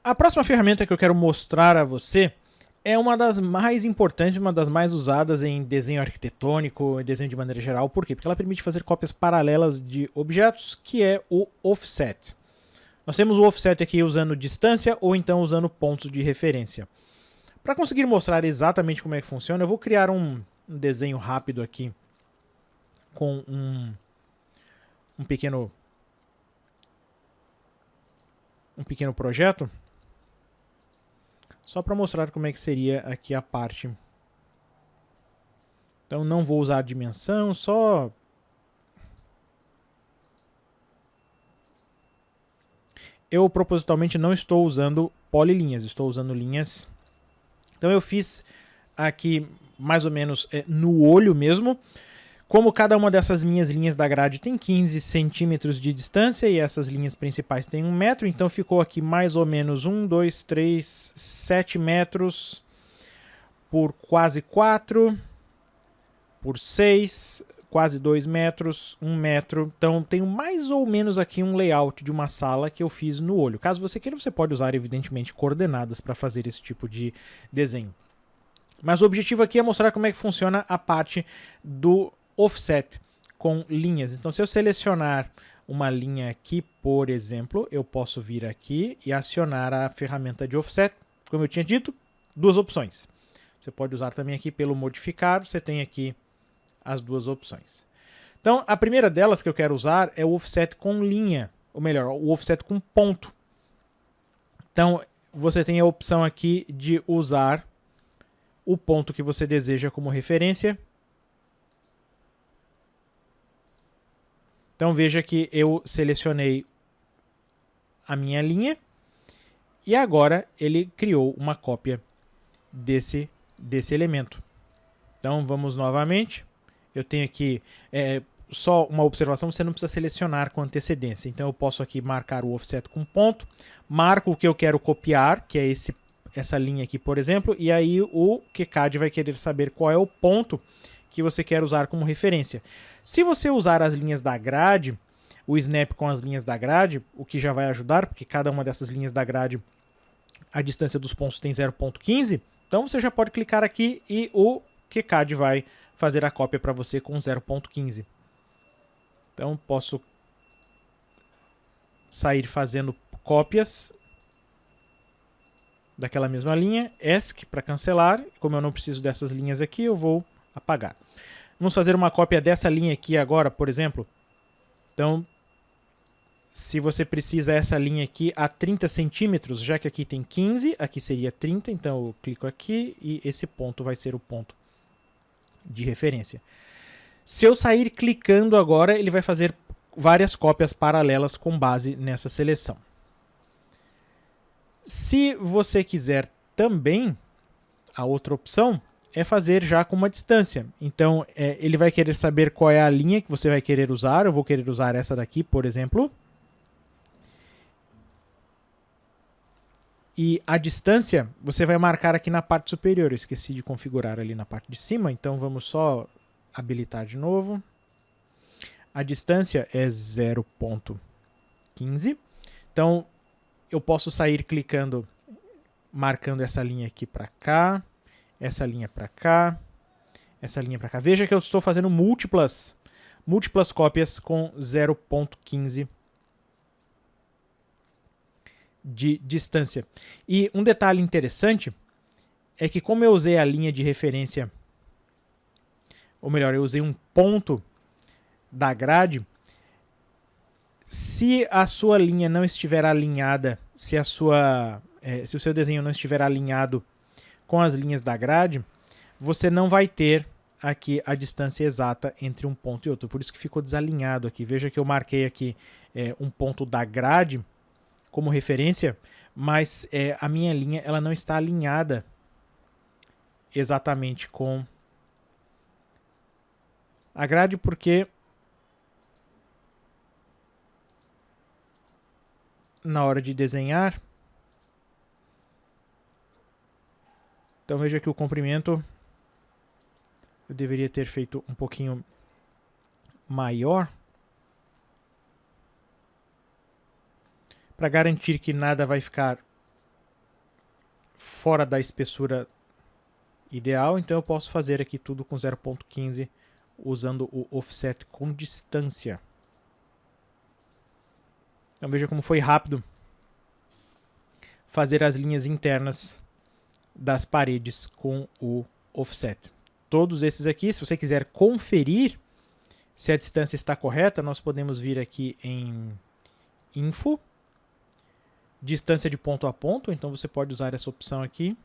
A próxima ferramenta que eu quero mostrar a você é uma das mais importantes, uma das mais usadas em desenho arquitetônico, em desenho de maneira geral. Por quê? Porque ela permite fazer cópias paralelas de objetos, que é o offset. Nós temos o offset aqui usando distância ou então usando pontos de referência. Para conseguir mostrar exatamente como é que funciona, eu vou criar um desenho rápido aqui com um pequeno projeto, só para mostrar como é que seria aqui a parte. Então não vou usar a dimensão, só eu propositalmente não estou usando polilinhas, estou usando linhas. Então eu fiz aqui mais ou menos no olho mesmo. Como cada uma dessas minhas linhas da grade tem 15 centímetros de distância e essas linhas principais têm 1 metro, então ficou aqui mais ou menos 1, 2, 3, 7 metros por quase 4, por 6, quase 2 metros, 1 metro. Então tenho mais ou menos aqui um layout de uma sala que eu fiz no olho. Caso você queira, você pode usar evidentemente coordenadas para fazer esse tipo de desenho. Mas o objetivo aqui é mostrar como é que funciona a parte do offset com linhas. Então se eu selecionar uma linha aqui, por exemplo, eu posso vir aqui e acionar a ferramenta de offset. Como eu tinha dito, duas opções. Você pode usar também aqui pelo modificar, você tem aqui as duas opções. Então a primeira delas que eu quero usar é o offset com linha, ou melhor, o offset com ponto. Então você tem a opção aqui de usar o ponto que você deseja como referência. Então veja que eu selecionei a minha linha e agora ele criou uma cópia desse elemento. Então vamos novamente. Eu tenho aqui só uma observação, você não precisa selecionar com antecedência. Então eu posso aqui marcar o offset com ponto, marco o que eu quero copiar, que é essa linha aqui, por exemplo, e aí o QCAD vai querer saber qual é o ponto que você quer usar como referência. Se você usar as linhas da grade, o snap com as linhas da grade, o que já vai ajudar, porque cada uma dessas linhas da grade, a distância dos pontos tem 0.15, então você já pode clicar aqui e o QCAD vai fazer a cópia para você com 0.15. Então posso sair fazendo cópias daquela mesma linha, ESC para cancelar. Como eu não preciso dessas linhas aqui, eu vou apagar. Vamos fazer uma cópia dessa linha aqui agora, por exemplo. Então, se você precisa essa linha aqui a 30 centímetros, já que aqui tem 15, aqui seria 30, então eu clico aqui e esse ponto vai ser o ponto de referência. Se eu sair clicando agora, ele vai fazer várias cópias paralelas com base nessa seleção. Se você quiser também, a outra opção é fazer já com uma distância. Então, ele vai querer saber qual é a linha que você vai querer usar. Eu vou querer usar essa daqui, por exemplo. E a distância, você vai marcar aqui na parte superior. Eu esqueci de configurar ali na parte de cima, então vamos só habilitar de novo. A distância é 0.15. Então, eu posso sair clicando, marcando essa linha aqui para cá, essa linha para cá, essa linha para cá. Veja que eu estou fazendo múltiplas cópias com 0.15 de distância. E um detalhe interessante é que como eu usei a linha de referência, ou melhor, eu usei um ponto da grade, se a sua linha não estiver alinhada, se o seu desenho não estiver alinhado com as linhas da grade, você não vai ter aqui a distância exata entre um ponto e outro. Por isso que ficou desalinhado aqui. Veja que eu marquei aqui um ponto da grade como referência, mas a minha linha ela não está alinhada exatamente com a grade, porque na hora de desenhar, então veja que o comprimento eu deveria ter feito um pouquinho maior para garantir que nada vai ficar fora da espessura ideal, então eu posso fazer aqui tudo com 0.15 usando o offset com distância. Então veja como foi rápido fazer as linhas internas das paredes com o offset. Todos esses aqui, se você quiser conferir se a distância está correta, nós podemos vir aqui em Info, distância de ponto a ponto, então você pode usar essa opção aqui.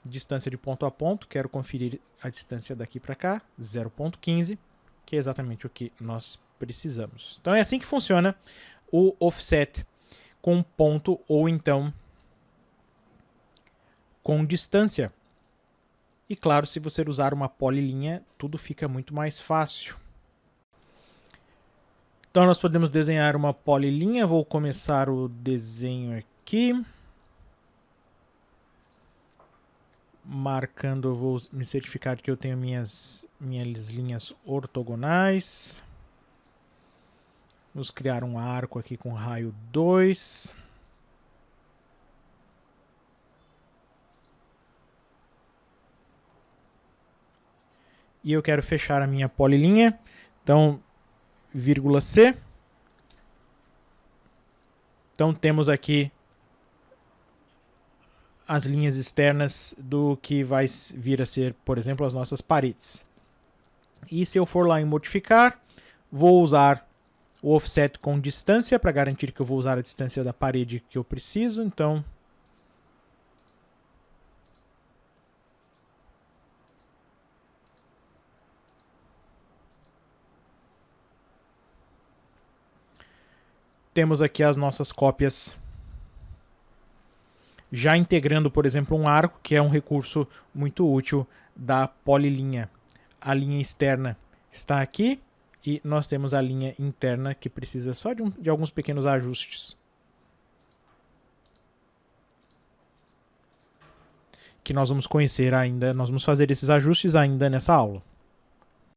Distância de ponto a ponto, quero conferir a distância daqui para cá, 0.15, que é exatamente o que nós precisamos. Então é assim que funciona o offset com ponto ou então com distância. E claro, se você usar uma polilinha, tudo fica muito mais fácil. Então nós podemos desenhar uma polilinha, vou começar o desenho aqui. Marcando, vou me certificar de que eu tenho minhas linhas ortogonais. Vamos criar um arco aqui com raio 2. E eu quero fechar a minha polilinha. Então, vírgula C. Então temos aqui as linhas externas do que vai vir a ser, por exemplo, as nossas paredes. E se eu for lá em modificar, vou usar o offset com distância para garantir que eu vou usar a distância da parede que eu preciso. Então, temos aqui as nossas cópias já integrando, por exemplo, um arco, que é um recurso muito útil da polilinha. A linha externa está aqui e nós temos a linha interna que precisa só de alguns pequenos ajustes. Que nós vamos conhecer ainda, nós vamos fazer esses ajustes ainda nessa aula.